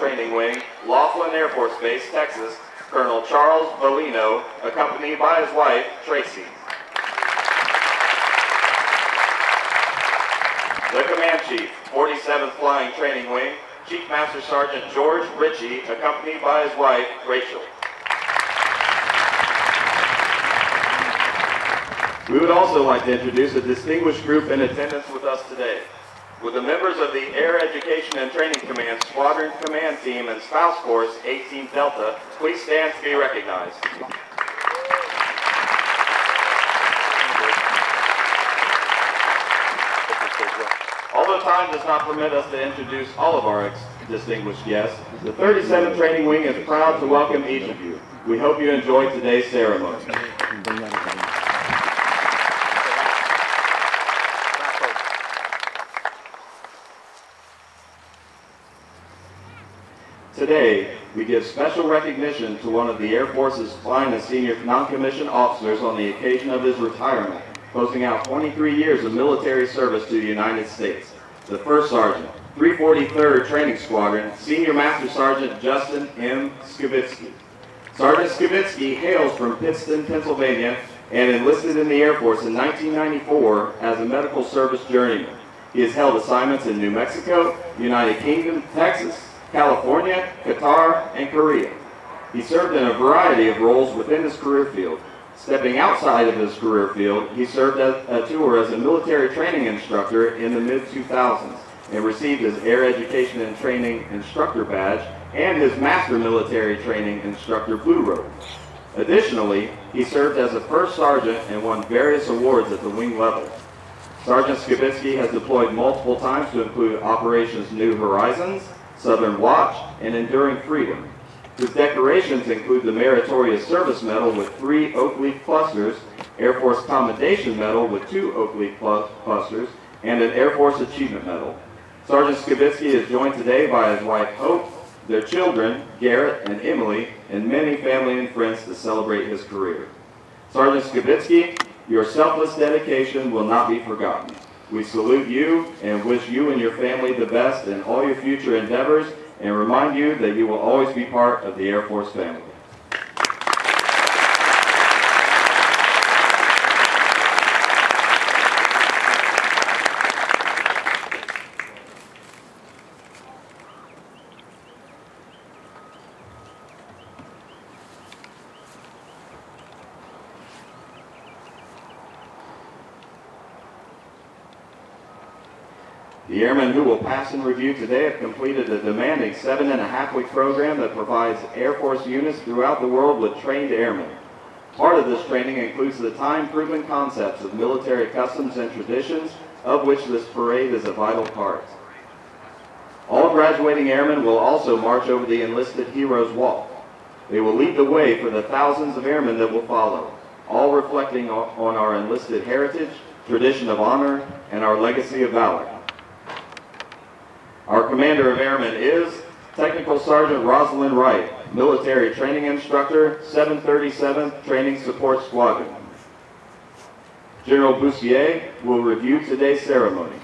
Training Wing, Laughlin Air Force Base, Texas, Colonel Charles Valino, accompanied by his wife, Tracy. The Command Chief, 47th Flying Training Wing, Chief Master Sergeant George Ritchie, accompanied by his wife, Rachel. We would also like to introduce a distinguished group in attendance with us today. With the members of the Air Education and Training Command Squadron Command Team and Spouse Force 18 Delta, please stand to be recognized. Although time does not permit us to introduce all of our distinguished guests, the 37th Training Wing is proud to welcome each of you. We hope you enjoy today's ceremony. Today, we give special recognition to one of the Air Force's finest senior non-commissioned officers on the occasion of his retirement, closing out 23 years of military service to the United States. The First Sergeant, 343rd Training Squadron, Senior Master Sergeant Justin M. Skibitsky. Sergeant Skibitsky hails from Pittston, Pennsylvania, and enlisted in the Air Force in 1994 as a medical service journeyman. He has held assignments in New Mexico, United Kingdom, Texas, California, Qatar, and Korea. He served in a variety of roles within his career field. Stepping outside of his career field, he served a tour as a military training instructor in the mid-2000s and received his Air Education and Training Instructor badge and his Master Military Training Instructor Blue Robe. Additionally, he served as a First Sergeant and won various awards at the wing level. Sergeant Skibitsky has deployed multiple times to include Operations New Horizons, Southern Watch, and Enduring Freedom. His decorations include the Meritorious Service Medal with 3 Oak Leaf clusters, Air Force Commendation Medal with 2 Oak Leaf clusters, and an Air Force Achievement Medal. Sergeant Skibitsky is joined today by his wife Hope, their children, Garrett and Emily, and many family and friends to celebrate his career. Sergeant Skibitsky, your selfless dedication will not be forgotten. We salute you and wish you and your family the best in all your future endeavors and remind you that you will always be part of the Air Force family. The airmen who will pass in review today have completed a demanding 7.5-week program that provides Air Force units throughout the world with trained airmen. Part of this training includes the time-proven concepts of military customs and traditions, of which this parade is a vital part. All graduating airmen will also march over the Enlisted Heroes Walk. They will lead the way for the thousands of airmen that will follow, all reflecting on our enlisted heritage, tradition of honor, and our legacy of valor. Our Commander of Airmen is Technical Sergeant Rosalind Wright, Military Training Instructor, 737th Training Support Squadron. General Boussier will review today's ceremony.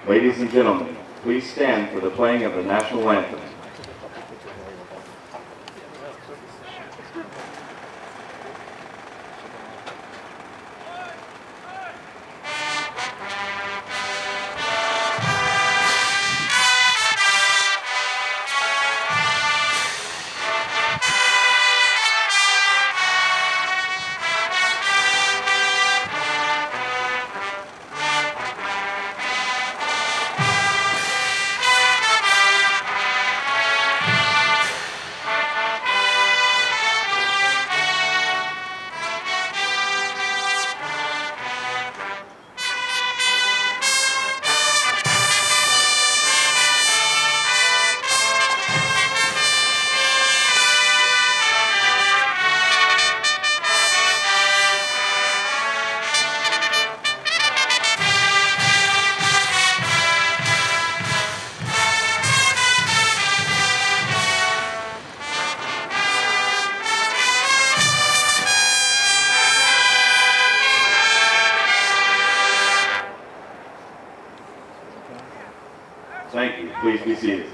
Ladies and gentlemen, please stand for the playing of the national anthem. Thank you. Please be seated.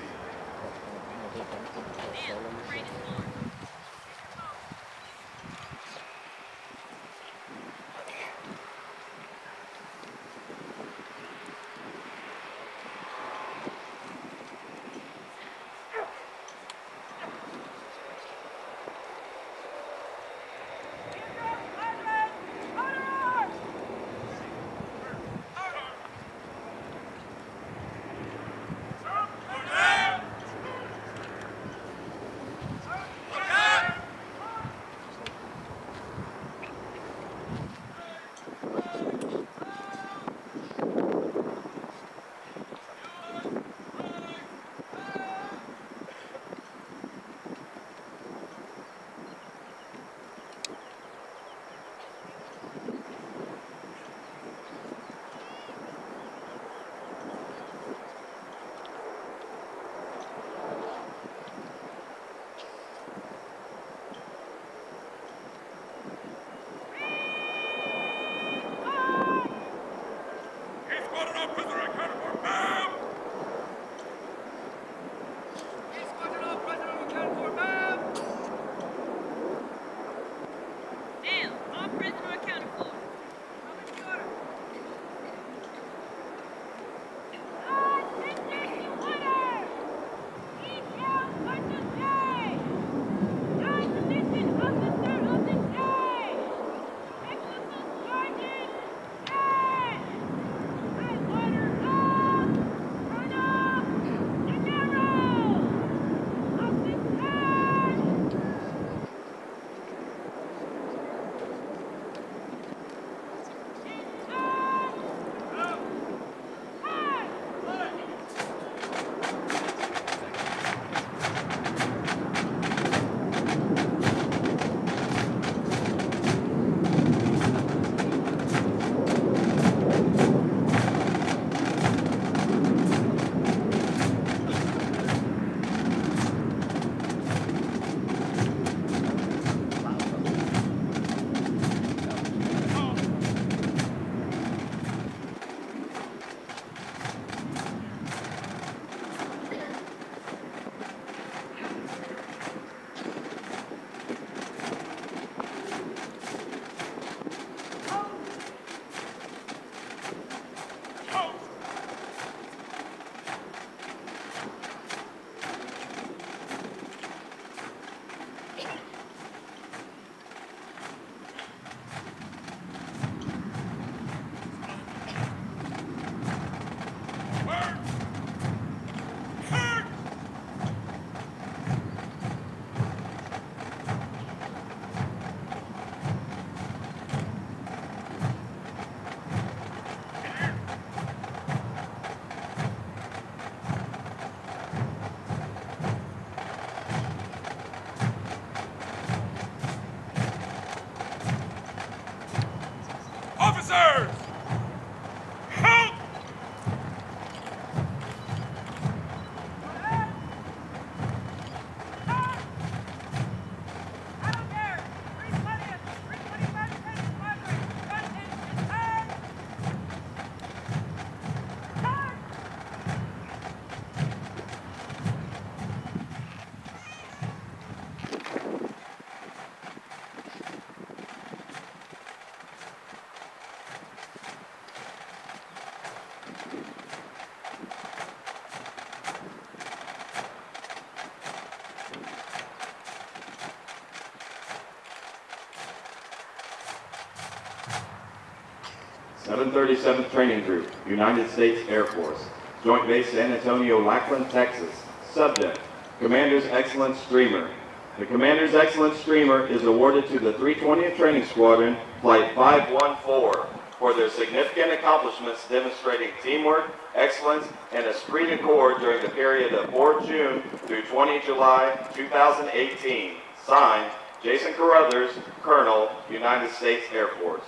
737th Training Group, United States Air Force, Joint Base San Antonio, Lackland, Texas. Subject, Commander's Excellence Streamer. The Commander's Excellence Streamer is awarded to the 320th Training Squadron, Flight 514, for their significant accomplishments demonstrating teamwork, excellence, and esprit de corps during the period of 4 June through 20 July 2018. Signed, Jason Carruthers, Colonel, United States Air Force.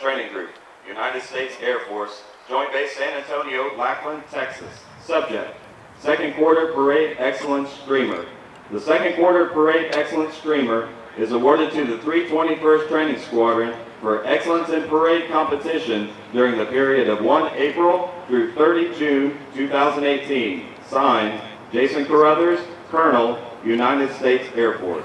Training Group, United States Air Force, Joint Base San Antonio, Lackland, Texas. Subject, Second Quarter Parade Excellence Streamer. The Second Quarter Parade Excellence Streamer is awarded to the 321st Training Squadron for excellence in parade competition during the period of 1 April through 30 June 2018. Signed, Jason Carruthers, Colonel, United States Air Force.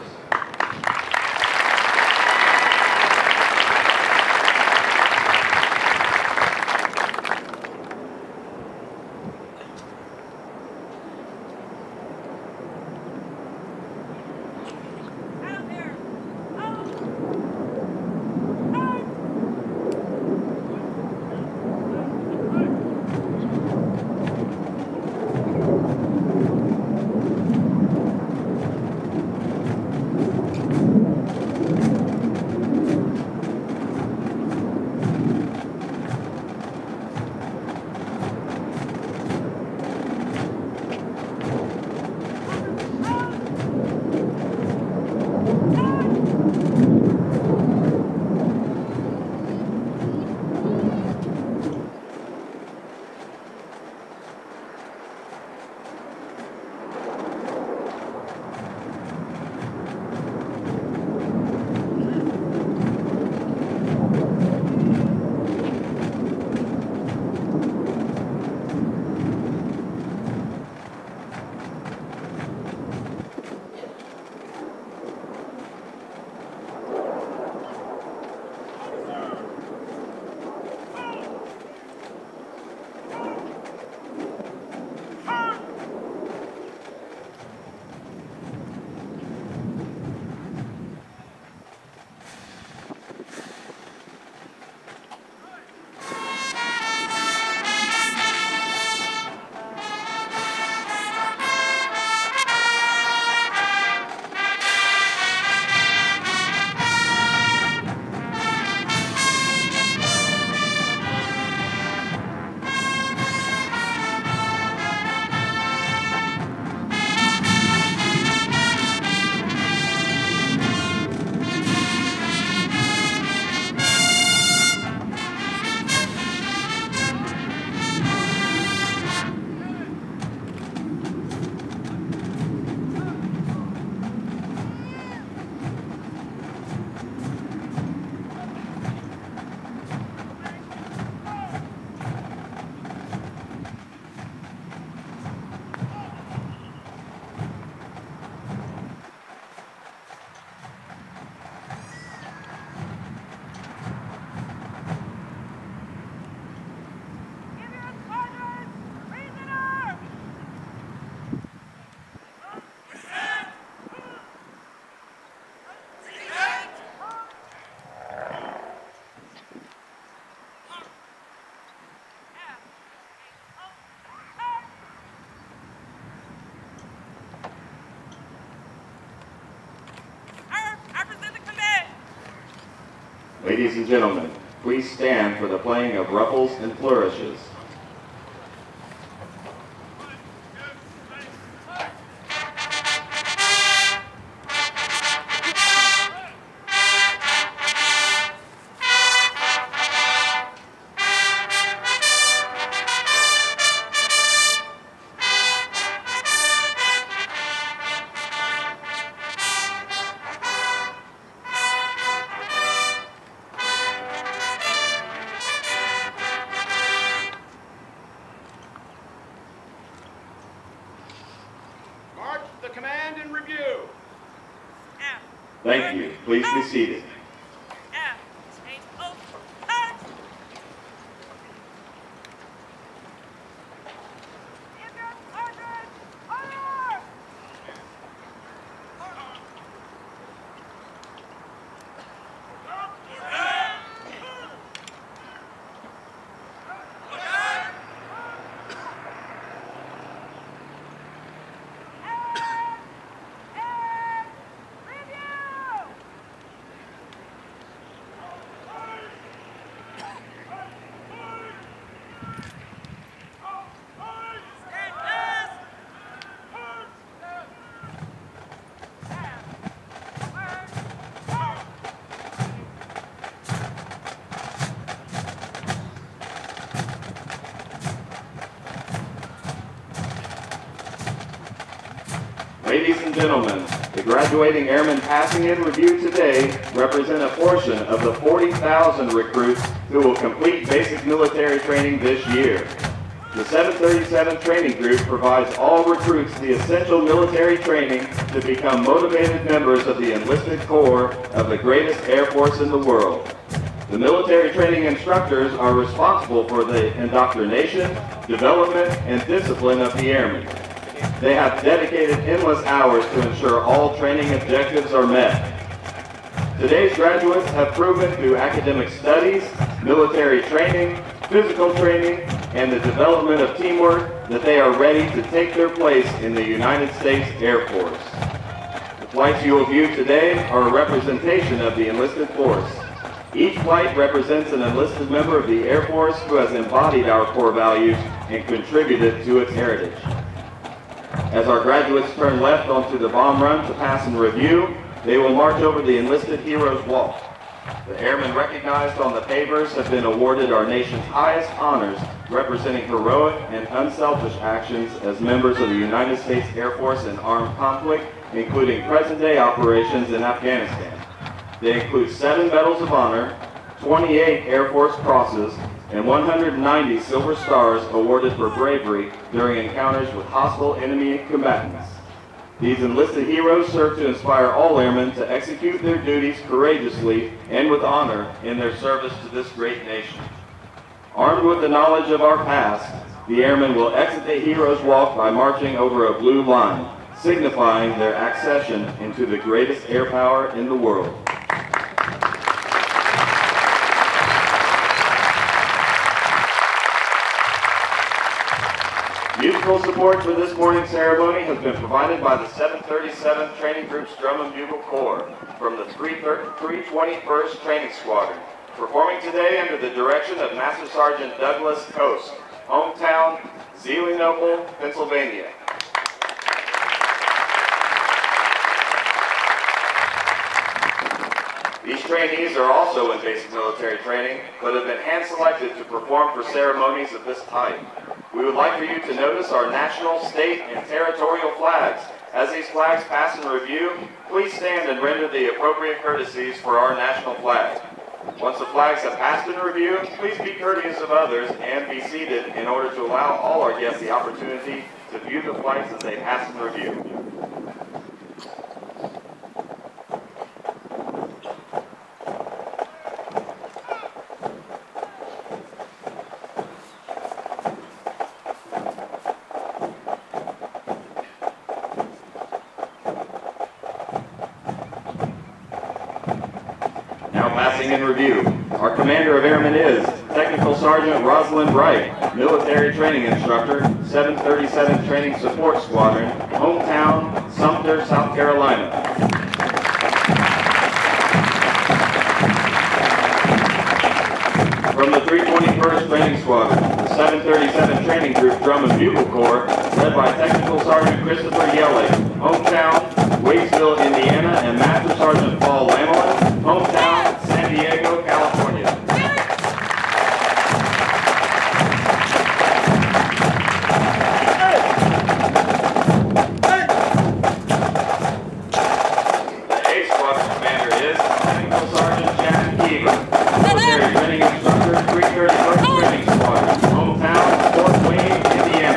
Ladies and gentlemen, please stand for the playing of Ruffles and Flourishes. Thank you. Please be seated. Ladies and gentlemen, the graduating airmen passing in review today represent a portion of the 40,000 recruits who will complete basic military training this year. The 737 Training Group provides all recruits the essential military training to become motivated members of the enlisted corps of the greatest Air Force in the world. The military training instructors are responsible for the indoctrination, development, and discipline of the airmen. They have dedicated endless hours to ensure all training objectives are met. Today's graduates have proven through academic studies, military training, physical training, and the development of teamwork that they are ready to take their place in the United States Air Force. The flights you will view today are a representation of the enlisted force. Each flight represents an enlisted member of the Air Force who has embodied our core values and contributed to its heritage. As our graduates turn left onto the bomb run to pass and review, they will march over the Enlisted Heroes Walk. The airmen recognized on the pavers have been awarded our nation's highest honors, representing heroic and unselfish actions as members of the United States Air Force in armed conflict, including present-day operations in Afghanistan. They include 7 Medals of Honor, 28 Air Force Crosses, and 190 Silver Stars awarded for bravery during encounters with hostile enemy combatants. These enlisted heroes serve to inspire all airmen to execute their duties courageously and with honor in their service to this great nation. Armed with the knowledge of our past, the airmen will exit the Heroes Walk by marching over a blue line, signifying their accession into the greatest air power in the world. Musical support for this morning's ceremony has been provided by the 737 Training Group's Drum and Bugle Corps from the 321st Training Squadron, performing today under the direction of Master Sergeant Douglas Coast, hometown Zelienople, Pennsylvania. These trainees are also in basic military training, but have been hand-selected to perform for ceremonies of this type. We would like for you to notice our national, state, and territorial flags. As these flags pass in review, please stand and render the appropriate courtesies for our national flag. Once the flags have passed in review, please be courteous of others and be seated in order to allow all our guests the opportunity to view the flags as they pass in review. In review, our Commander of Airmen is Technical Sergeant Rosalind Wright, Military Training Instructor, 737 Training Support Squadron, hometown Sumter, South Carolina. From the 321st Training Squadron, the 737 Training Group Drum and Bugle Corps, led by Technical Sergeant Christopher Yelling, hometown Waitsville, Indiana, and Master Sergeant Paul Lamelin, hometown San Diego, California. The A Squadron Commander is Technical Sergeant Jack Keever, Military Training Instructor, 331st Training Squadron, hometown Fort Wayne, Indiana.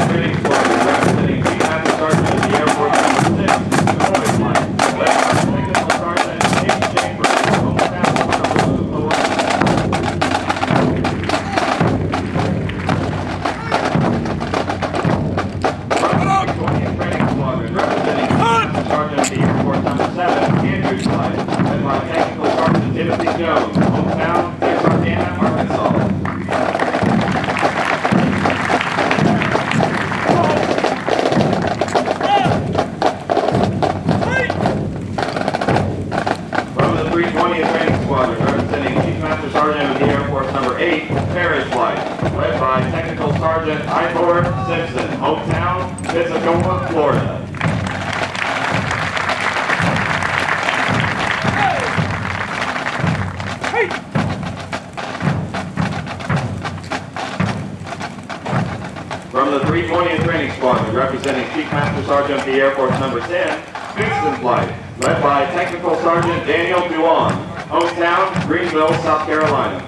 Training Squadron, representing Chief Master Sergeant of the Air Force No. 6, Illinois Flight, led by Technical Sergeant James Chambers, hometown Honolulu, Hawaii. From the 20th Training Squadron, representing Chief Master Sergeant of the Air Force No. 7, Andrews Flight, led by Technical Sergeant Timothy Jones, hometown Texarkana, Arkansas. Sergeant of the Air Force No. 8, Paris Flight, led by Technical Sergeant Ivor Simpson, hometown Pensacola, Florida. From the 320th Training Squadron, representing Chief Master Sergeant of the Air Force Number 10, Houston Flight, led by Technical Sergeant Daniel Duan, hometown, Greenville, South Carolina.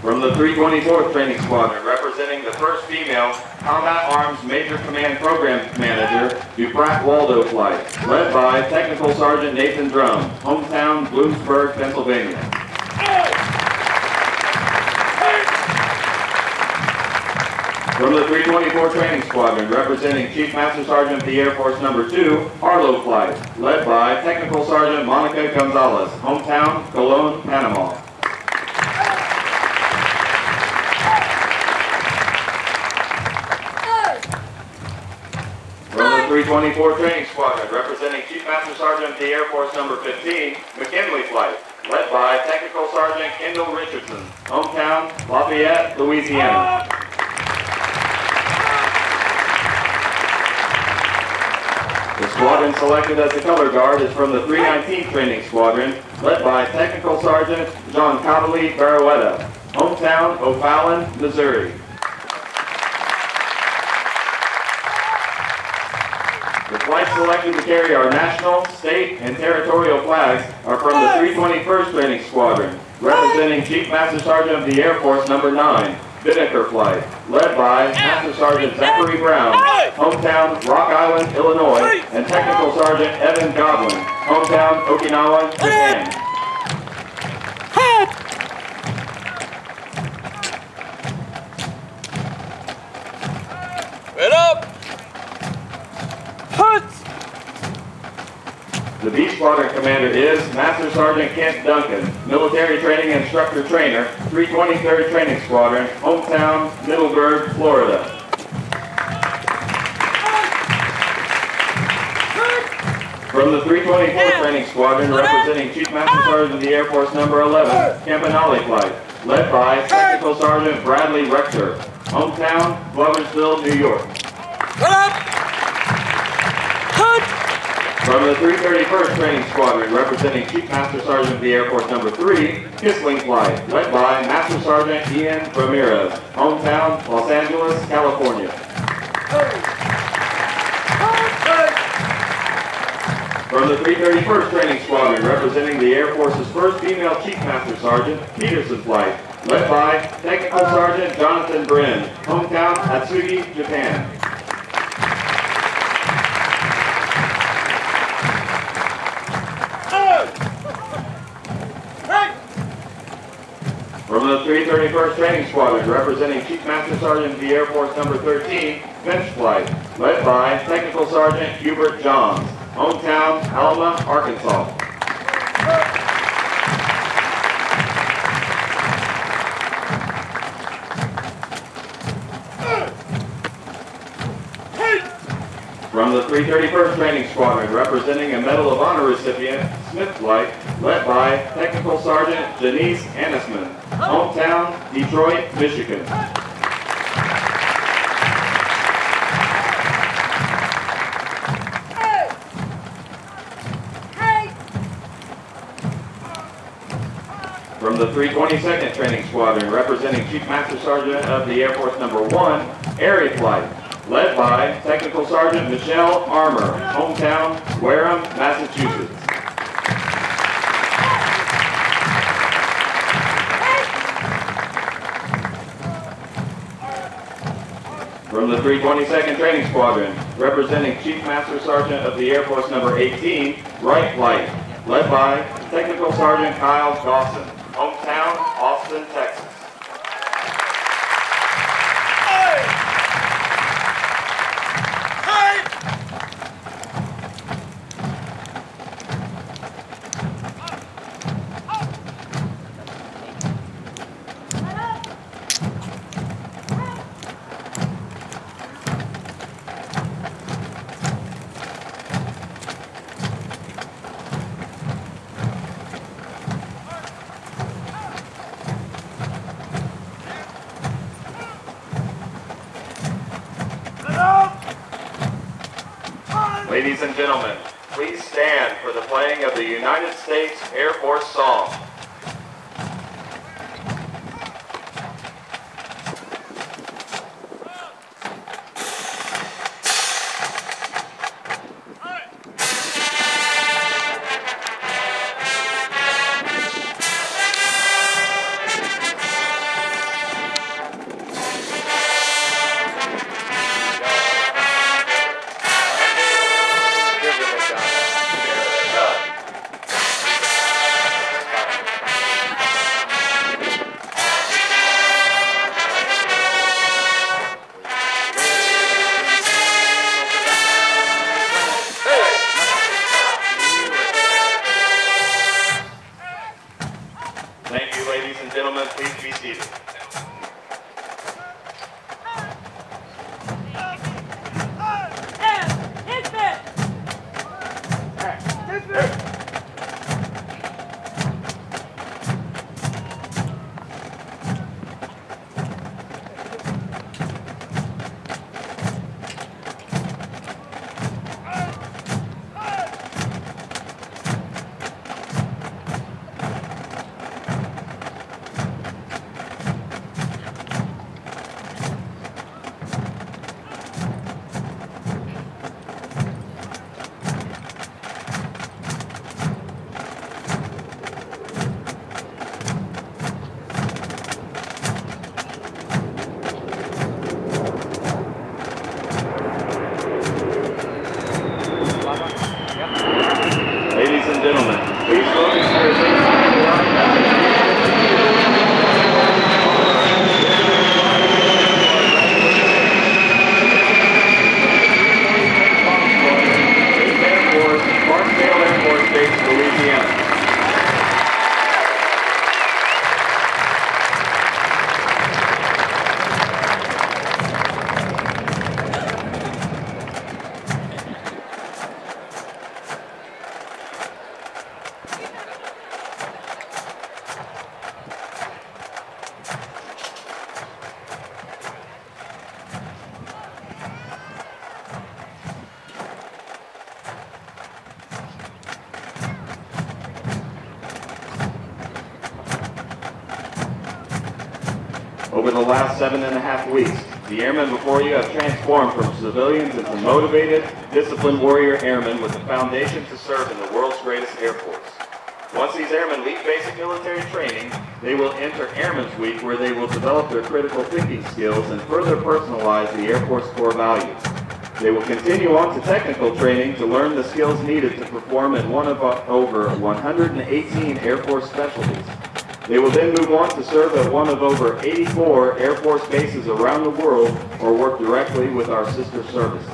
From the 324th Training Squadron, representing the first female Combat Arms Major Command Program Manager, Duprat Waldo Flight, led by Technical Sergeant Nathan Drum, hometown, Bloomsburg, Pennsylvania. From the 324 Training Squadron, representing Chief Master Sergeant of the Air Force Number 2, Harlow Flight, led by Technical Sergeant Monica Gonzalez, hometown, Cologne, Panama. From the 324 Training Squadron, representing Chief Master Sergeant of the Air Force Number 15, McKinley Flight, led by Technical Sergeant Kendall Richardson, hometown, Lafayette, Louisiana. The squadron selected as the color guard is from the 319th Training Squadron, led by Technical Sergeant John Connolly Barroetta, hometown, O'Fallon, Missouri. The flights selected to carry our national, state, and territorial flags are from the 321st Training Squadron, representing Chief Master Sergeant of the Air Force Number 9, Binnaker Flight, led by Master Sergeant Zachary Brown, hometown, Rock Island, Illinois, and Technical Sergeant Evan Godwin, hometown, Okinawa, Japan. Right up! The B Squadron Commander is Master Sergeant Kent Duncan, Military Training Instructor Trainer, 323rd Training Squadron, hometown, Middleburg, Florida. From the 324th Training Squadron, representing Chief Master Sergeant of the Air Force Number 11, Campanale Flight, led by Technical Sergeant Bradley Rector, hometown, Gloversville, New York. From the 331st Training Squadron, representing Chief Master Sergeant of the Air Force Number 3, Kissling Flight, led by Master Sergeant Ian Ramirez, hometown, Los Angeles, California. From the 331st Training Squadron, representing the Air Force's first female Chief Master Sergeant, Peterson Flight, led by Technical Sergeant Jonathan Brin, hometown, Atsugi, Japan. From the 331st Training Squadron, representing Chief Master Sergeant of the Air Force Number 13, Bench Flight, led by Technical Sergeant Hubert Johns, hometown, Alma, Arkansas. From the 331st Training Squadron, representing a Medal of Honor recipient, Smith Flight, led by Technical Sergeant Janice Annisman, hometown, Detroit, Michigan. From the 322nd Training Squadron, representing Chief Master Sergeant of the Air Force Number 1, Aerie Flight, led by Technical Sergeant Michelle Armour, hometown, Wareham, Massachusetts. From the 322nd Training Squadron, representing Chief Master Sergeant of the Air Force Number 18, Wright Flight, led by Technical Sergeant Kyle Dawson, hometown, Austin, Texas. Ladies and gentlemen, please stand for the playing of the United States Air Force Song. Thank you, ladies and gentlemen. Please be seated. Ladies and gentlemen, please focus your attention on the line back. Air Force, Barksdale Air Force Base, Louisiana. Over the last 7.5 weeks, the airmen before you have transformed from civilians into motivated, disciplined warrior airmen with the foundation to serve in the world's greatest Air Force. Once these airmen leave basic military training, they will enter Airmen's Week, where they will develop their critical thinking skills and further personalize the Air Force core values. They will continue on to technical training to learn the skills needed to perform in one of over 118 Air Force specialties. They will then move on to serve at one of over 84 Air Force bases around the world or work directly with our sister services.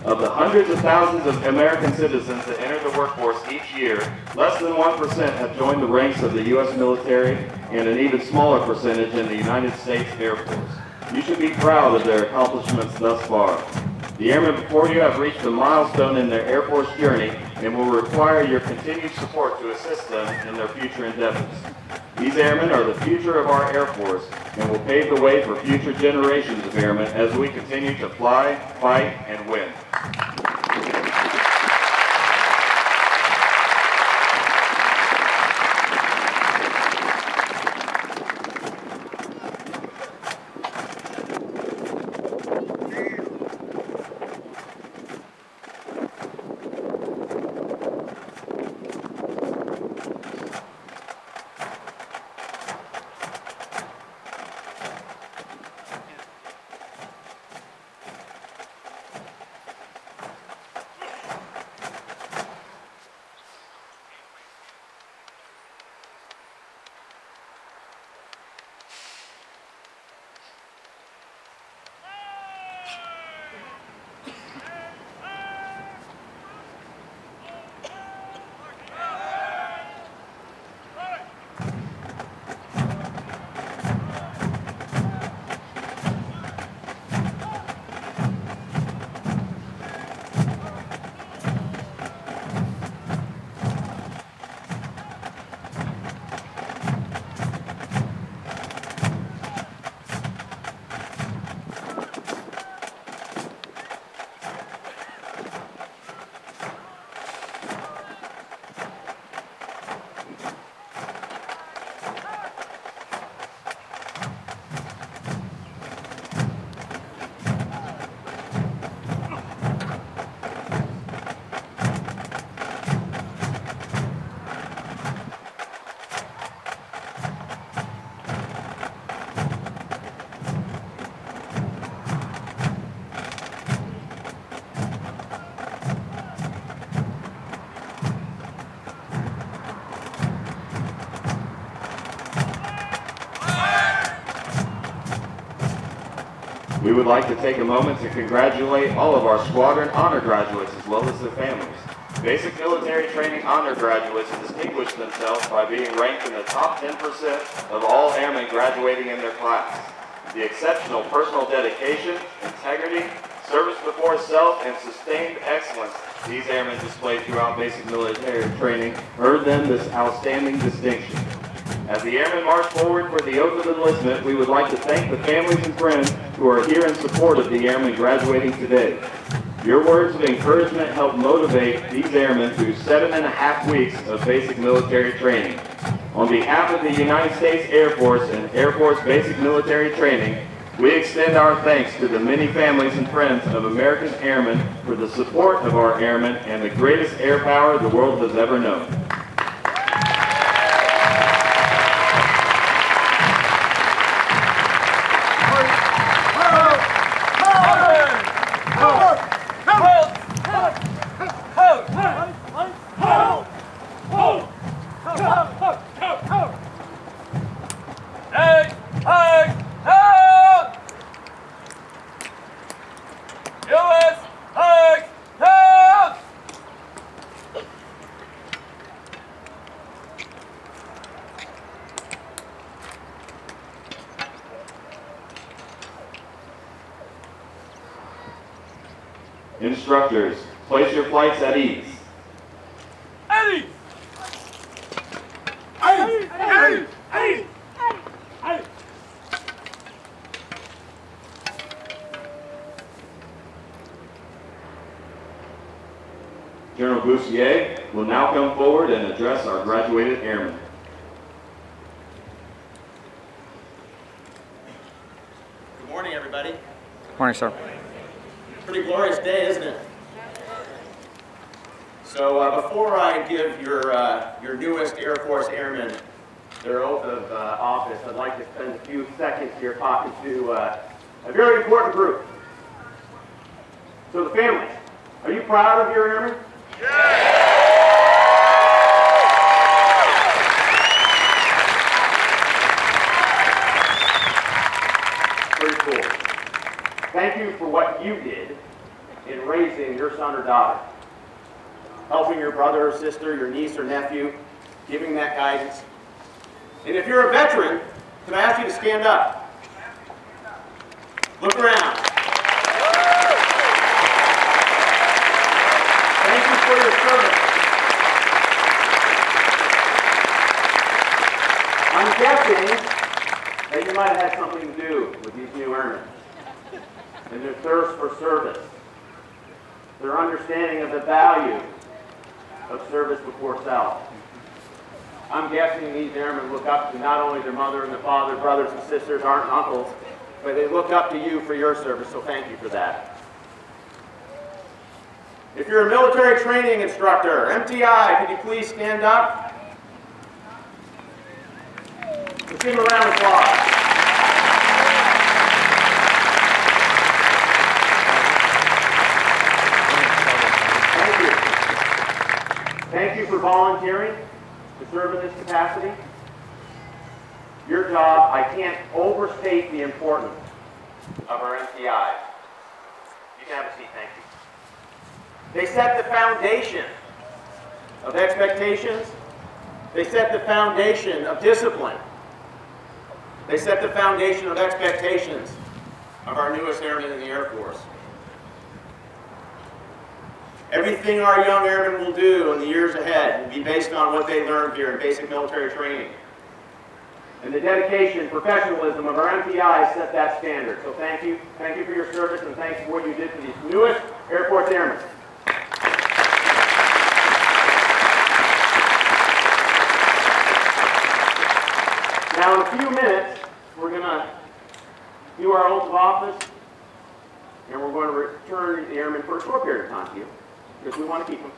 Of the hundreds of thousands of American citizens that enter the workforce each year, less than 1% have joined the ranks of the U.S. military, and an even smaller percentage in the United States Air Force. You should be proud of their accomplishments thus far. The airmen before you have reached a milestone in their Air Force journey and will require your continued support to assist them in their future endeavors. These airmen are the future of our Air Force and will pave the way for future generations of airmen as we continue to fly, fight, and win. We would like to take a moment to congratulate all of our squadron honor graduates as well as their families. Basic military training honor graduates distinguish themselves by being ranked in the top 10% of all airmen graduating in their class. The exceptional personal dedication, integrity, service before self, and sustained excellence these airmen displayed throughout basic military training earned them this outstanding distinction. As the airmen march forward for the oath of enlistment, we would like to thank the families and friends who are here in support of the airmen graduating today. Your words of encouragement help motivate these airmen through 7.5 weeks of basic military training. On behalf of the United States Air Force and Air Force Basic Military Training, we extend our thanks to the many families and friends of American airmen for the support of our airmen and the greatest air power the world has ever known. Instructors, place your flights at ease. Eddie! Eddie! Eddie! Eddie! Eddie! General Boussier will now come forward and address our graduated airmen. Good morning, everybody. Morning, sir. Pretty glorious day, isn't it? So before I give your newest Air Force airmen their oath of office, I'd like to spend a few seconds here talking to a very important group. So the families, are you proud of your airmen? Pretty cool. Thank you for what you did in raising your son or daughter, helping your brother or sister, your niece or nephew, giving that guidance. And if you're a veteran, can I ask you to stand up? Look around. Thank you for your service. I'm guessing that you might have had something to do with these new airmen and their thirst for service, their understanding of the value of service before self. I'm guessing these airmen look up to not only their mother and their father, brothers and sisters, aunts and uncles, but they look up to you for your service, so thank you for that. If you're a military training instructor, MTI, could you please stand up? Let's give them a round of applause. Thank you for volunteering to serve in this capacity. Your job, I can't overstate the importance of our MTIs. You can have a seat, thank you. They set the foundation of expectations. They set the foundation of discipline. They set the foundation of expectations of our newest airmen in the Air Force. Everything our young airmen will do in the years ahead will be based on what they learned here in basic military training. And the dedication and professionalism of our MPIs set that standard. So thank you. Thank you for your service, and thanks for what you did for these newest Air Force airmen. Now in a few minutes, we're going to do our oath of office, and we're going to return the airmen for a short period of time to you, because we want to keep them.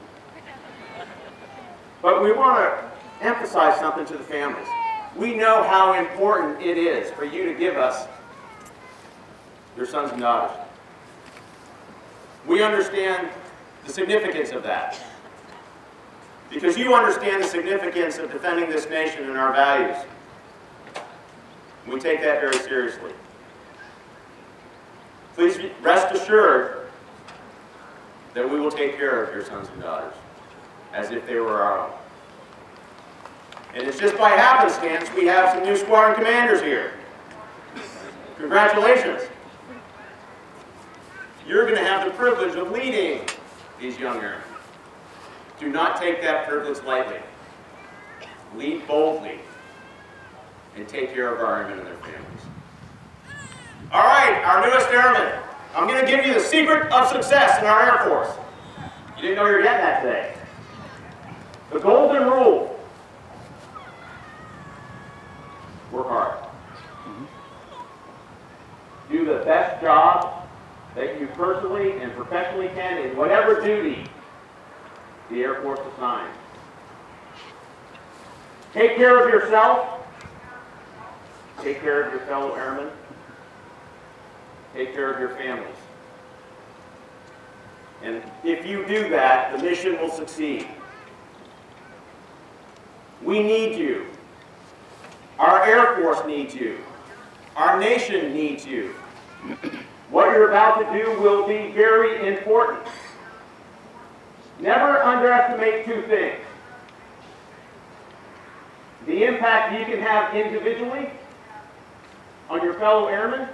But we want to emphasize something to the families. We know how important it is for you to give us your sons and daughters. We understand the significance of that, because you understand the significance of defending this nation and our values. We take that very seriously. please rest assured that we will take care of your sons and daughters as if they were our own. And it's just by happenstance we have some new squadron commanders here. Congratulations. You're going to have the privilege of leading these young airmen. Do not take that privilege lightly. Lead boldly and take care of our airmen and their families. All right, our newest airmen. I'm going to give you the secret of success in our Air Force. You didn't know you were getting that today. The golden rule. Work hard. Do the best job that you personally and professionally can in whatever duty the Air Force assigns. Take care of yourself. Take care of your fellow airmen. Take care of your families. And if you do that, the mission will succeed. We need you. Our Air Force needs you. Our nation needs you. What you're about to do will be very important. Never underestimate two things. The impact you can have individually on your fellow airmen,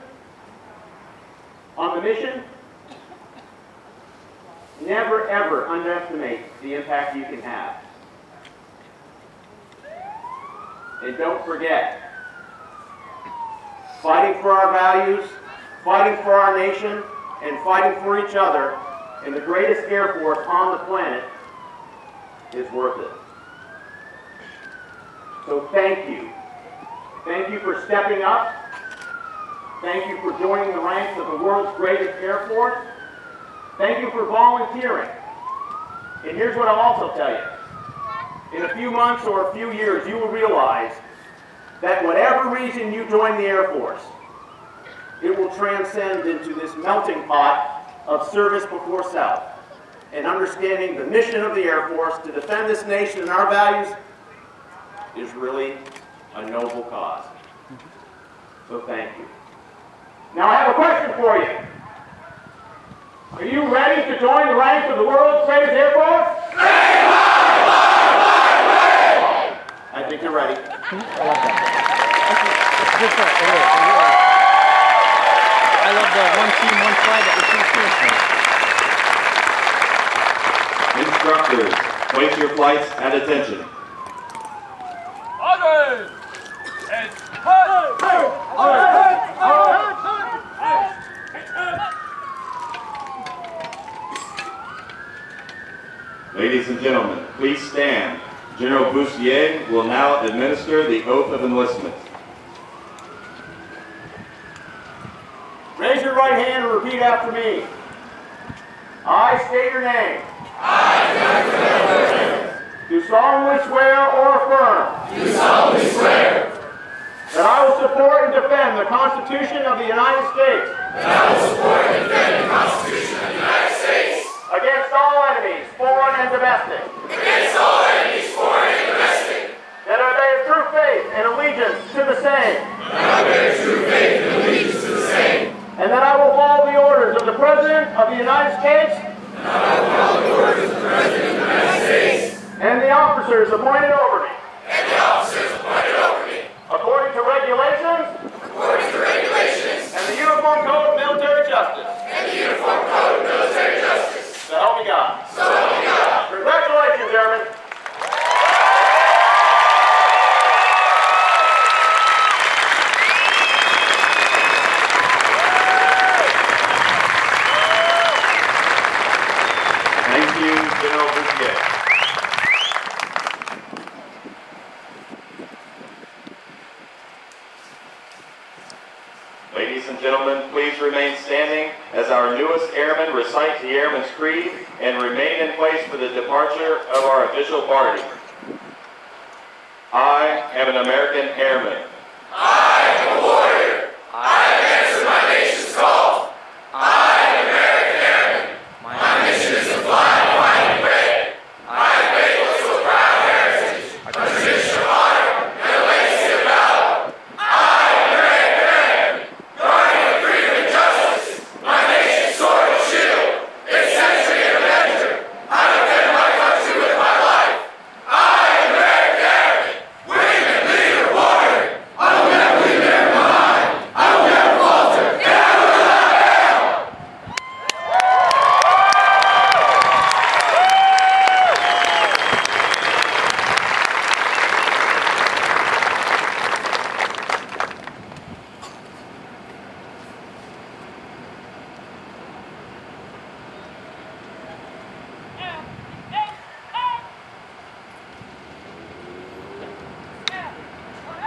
on the mission. Never, ever underestimate the impact you can have. And don't forget, fighting for our values, fighting for our nation, and fighting for each other in the greatest Air Force on the planet is worth it. So thank you. Thank you for stepping up. Thank you for joining the ranks of the world's greatest Air Force. Thank you for volunteering. And here's what I'll also tell you. In a few months or a few years, you will realize that whatever reason you join the Air Force, it will transcend into this melting pot of service before self and understanding the mission of the Air Force to defend this nation and our values is really a noble cause. So thank you. Now I have a question for you. Are you ready to join the ranks of the world's greatest Air Force? I think you're ready. I love the one team, one flag that we see. Instructors, place your flights at attention. Orders! And Ladies and gentlemen, please stand. General Boussier will now administer the oath of enlistment. Raise your right hand and repeat after me. I state your name. Do solemnly swear or affirm. Do solemnly swear. That I will support and defend the Constitution of the United States. That I will support and defend the Constitution of the United States. Against all enemies, foreign and domestic. Against all enemies, foreign and domestic. That I bear true faith and allegiance to the same. That I bear true faith and allegiance to the same. And that I will follow the orders of the President of the United States. And I will follow the orders of the President of the United States. And the officers appointed over me. And the officers appointed over me. According to regulations. According to regulations. And the Uniform Code of Military Justice. And the Uniform Code of Military Justice. So help me God. So help me God. Congratulations, Airmen. Thank you, General Boussier. Ladies and gentlemen, please remain standing as our newest airmen recite the Airman's Creed and remain in place for the departure of our official party. I am an American airman. I am a warrior. I have answered my nation's call. I am an American airman. My mission is to fly a flying brave. I am faithful to a proud heritage, a tradition of honor, and a legacy of valor. I am an American airman, guardian of freedom and justice. My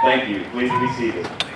Thank you. Please be seated.